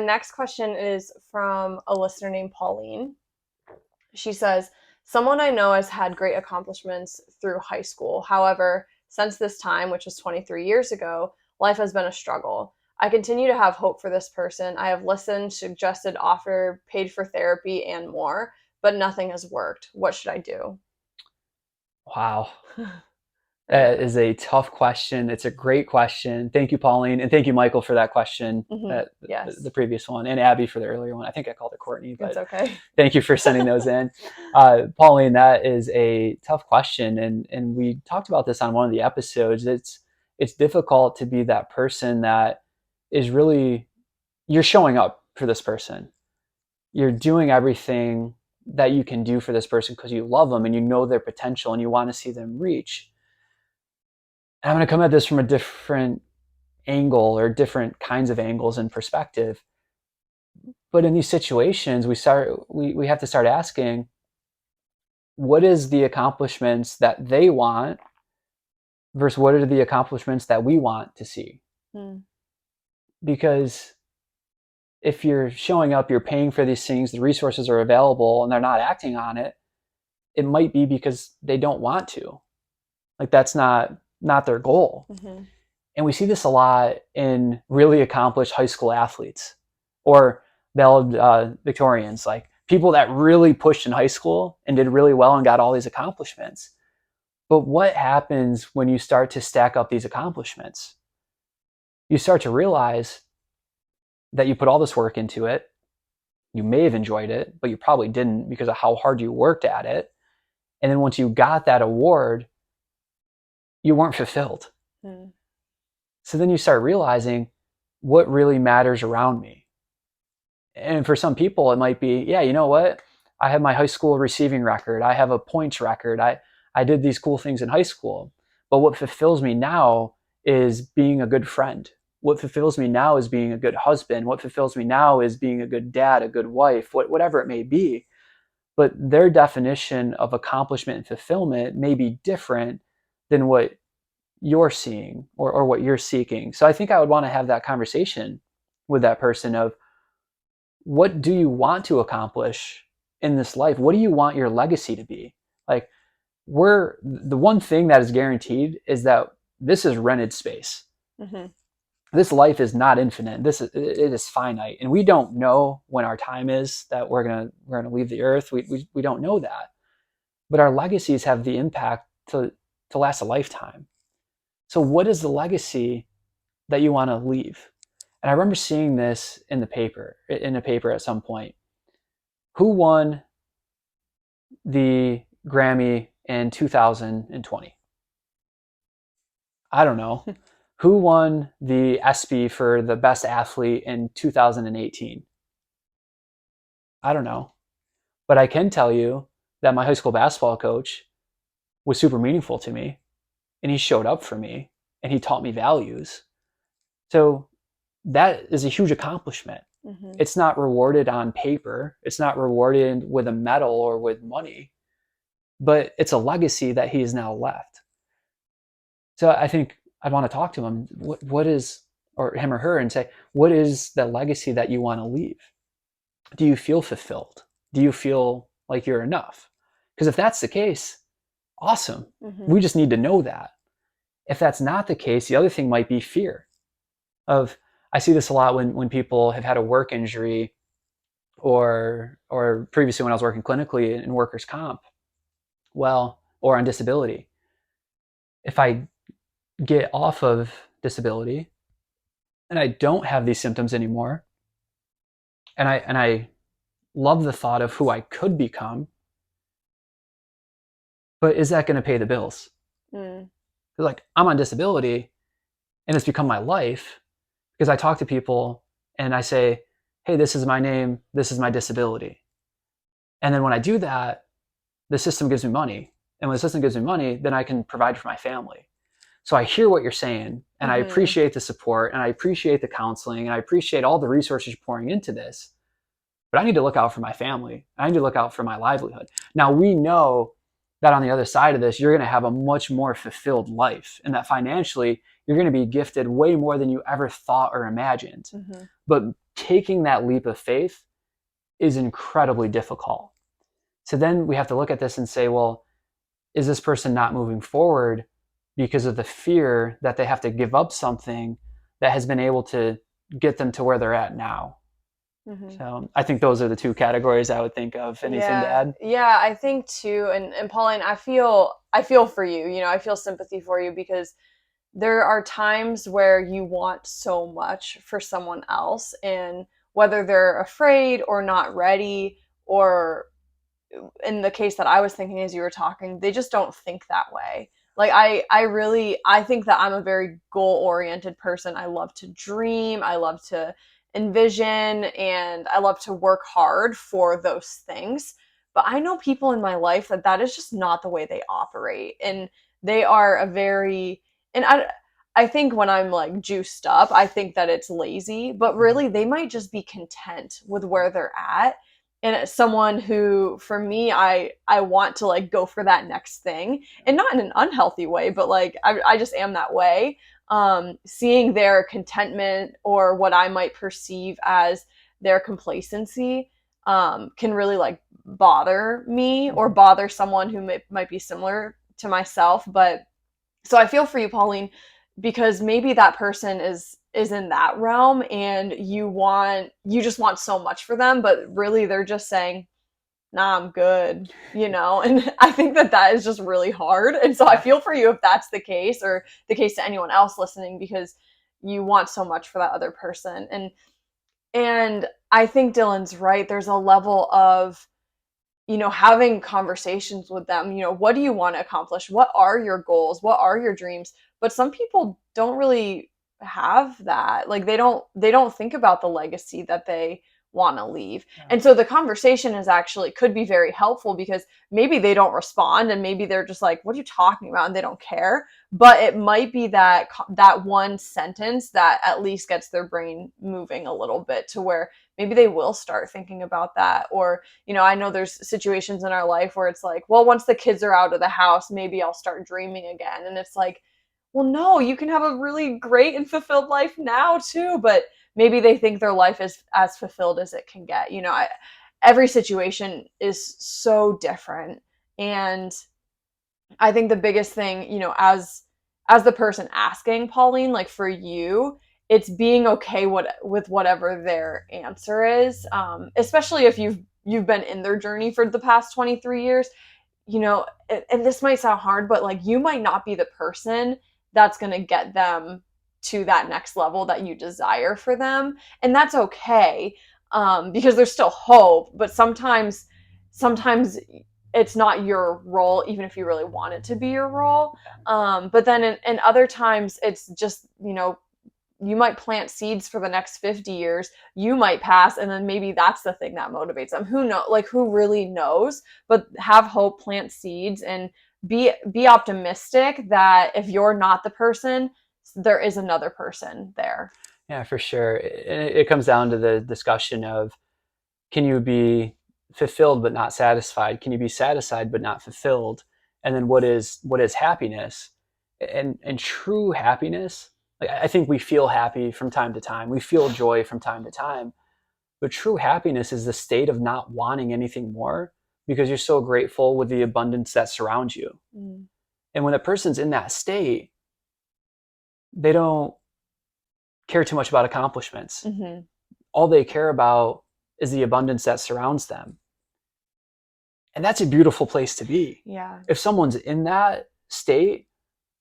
Next question is from a listener named Pauline. She says, someone I know has had great accomplishments through high school. However, since this time, which was 23 years ago, life has been a struggle. I continue to have hope for this person. I have listened, suggested, offered, paid for therapy, and more, but nothing has worked. What should I do? Wow. That is a tough question. It's a great question. Thank you, Pauline. And thank you, Michael, for that question, Yes, the previous one, and Abby for the earlier one. I think I called it Courtney, it's but okay. thank you for sending those in. Pauline, that is a tough question. And we talked about this on one of the episodes. It's difficult to be that person that is really, you're showing up for this person. You're doing everything that you can do for this person because you love them and you know their potential and you want to see them reach. And I'm going to come at this from a different angle or different kinds of angles and perspective. But in these situations, we have to start asking, what is the accomplishments that they want versus what are the accomplishments that we want to see? Hmm. Because if you're showing up, you're paying for these things, the resources are available, and they're not acting on it, it might be because they don't want to. Like that's not their goal. Mm-hmm. And we see this a lot in really accomplished high school athletes or valedictorians, like people that really pushed in high school and did really well and got all these accomplishments. But what happens when you start to stack up these accomplishments? You start to realize that you put all this work into it. You may have enjoyed it, but you probably didn't because of how hard you worked at it. And then once you got that award, you weren't fulfilled. Hmm. So then you start realizing what really matters around me. And for some people, it might be, yeah, you know what? I have my high school receiving record. I have a points record. I did these cool things in high school. But what fulfills me now is being a good friend. What fulfills me now is being a good husband. What fulfills me now is being a good dad, a good wife, whatever it may be. But their definition of accomplishment and fulfillment may be different than what you're seeing or what you're seeking. So I think I would want to have that conversation with that person of what do you want to accomplish in this life? What do you want your legacy to be? Like the one thing that is guaranteed is that this is rented space. Mm-hmm. This life is not infinite. It is finite, and we don't know when our time is that we're gonna leave the earth. We don't know that, but our legacies have the impact to last a lifetime. So, what is the legacy that you want to leave? And I remember seeing this in a paper at some point. Who won the Grammy in 2020? I don't know. Who won the ESPY for the best athlete in 2018? I don't know. But I can tell you that my high school basketball coach was super meaningful to me, and he showed up for me, and he taught me values. So that is a huge accomplishment. Mm-hmm. It's not rewarded on paper. It's not rewarded with a medal or with money, but it's a legacy that he has now left. So I think I'd want to talk to him. What is, or him or her, and say, what is the legacy that you want to leave? Do you feel fulfilled? Do you feel like you're enough? Because if that's the case, awesome. Mm-hmm. We just need to know that. If that's not the case, the other thing might be fear of, I see this a lot when people have had a work injury or previously when I was working clinically in workers' comp, well, or on disability. If I get off of disability and I don't have these symptoms anymore, and I love the thought of who I could become, but is that going to pay the bills? Mm. Like, I'm on disability and it's become my life because I talk to people and I say, hey, this is my name, this is my disability. And then when I do that, the system gives me money. And when the system gives me money, then I can provide for my family. So I hear what you're saying, and I Mm-hmm. appreciate the support, and I appreciate the counseling, and I appreciate all the resources you're pouring into this. But I need to look out for my family. I need to look out for my livelihood. Now, we know that on the other side of this, you're going to have a much more fulfilled life, and that financially, you're going to be gifted way more than you ever thought or imagined. Mm-hmm. But taking that leap of faith is incredibly difficult. So then we have to look at this and say, well, is this person not moving forward because of the fear that they have to give up something that has been able to get them to where they're at now? Hmm. So I think those are the two categories I would think of. Anything to Yeah, add? yeah, I think too, and Pauline, I feel for you. I feel sympathy for you because there are times where you want so much for someone else, and whether they're afraid or not ready, or in the case that I was thinking as you were talking, they just don't think that way. Like I think that I'm a very goal oriented person. I love to dream, I love to envision, and I love to work hard for those things. But I know people in my life that is just not the way they operate, and they are a very and I think when I'm like juiced up, I think that it's lazy, but really they might just be content with where they're at. And as someone who, for me, I want to like go for that next thing, and not in an unhealthy way, but like I just am that way. Seeing their contentment, or what I might perceive as their complacency, can really like bother me, or bother someone who might be similar to myself. But so I feel for you, Pauline, because maybe that person is in that realm, and you just want so much for them, but really they're just saying, "Nah, I'm good." And I think that is just really hard. And so I Yeah. feel for you if that's the case, or the case to anyone else listening, because you want so much for that other person. And I think Dylan's right. There's a level of having conversations with them. What do you want to accomplish? What are your goals? What are your dreams? But some people don't really have that. Like they don't think about the legacy that they want to leave. Yeah. And so the conversation is actually could be very helpful, because maybe they don't respond, and maybe they're just like, what are you talking about? And they don't care. But it might be that one sentence that at least gets their brain moving a little bit, to where maybe they will start thinking about that. Or I know there's situations in our life where it's like, well, once the kids are out of the house, maybe I'll start dreaming again. And it's like, well, no, you can have a really great and fulfilled life now too. But maybe they think their life is as fulfilled as it can get. Every situation is so different. And I think the biggest thing, as the person asking, Pauline, like for you, it's being okay with whatever their answer is, especially if you've been in their journey for the past 23 years. And this might sound hard, but like you might not be the person that's going to get them to that next level that you desire for them, and that's okay, because there's still hope. But sometimes it's not your role, even if you really want it to be your role. But then in other times, it's just you might plant seeds for the next 50 years, you might pass, and then maybe that's the thing that motivates them. Who know, like who really knows? But have hope, plant seeds, and be optimistic that if you're not the person, there is another person there. Yeah, for sure. And it comes down to the discussion of, can you be fulfilled but not satisfied? Can you be satisfied but not fulfilled? And then what is happiness? And true happiness, like I think we feel happy from time to time. We feel joy from time to time. But true happiness is the state of not wanting anything more, because you're so grateful with the abundance that surrounds you. Mm. And when a person's in that state, they don't care too much about accomplishments. Mm-hmm. All they care about is the abundance that surrounds them. And that's a beautiful place to be. Yeah. If someone's in that state,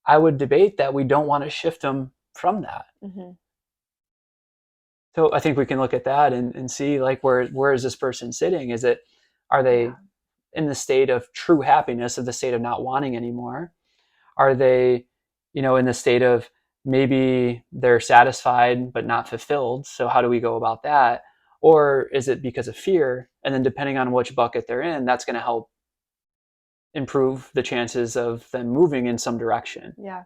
I would debate that we don't want to shift them from that. Mm-hmm. So I think we can look at that and see, like, where is this person sitting? Are Yeah. they in the state of true happiness, of the state of not wanting anymore? Are they, in the state of maybe they're satisfied but not fulfilled? So how do we go about that? Or is it because of fear? And then depending on which bucket they're in, that's going to help improve the chances of them moving in some direction. Yeah.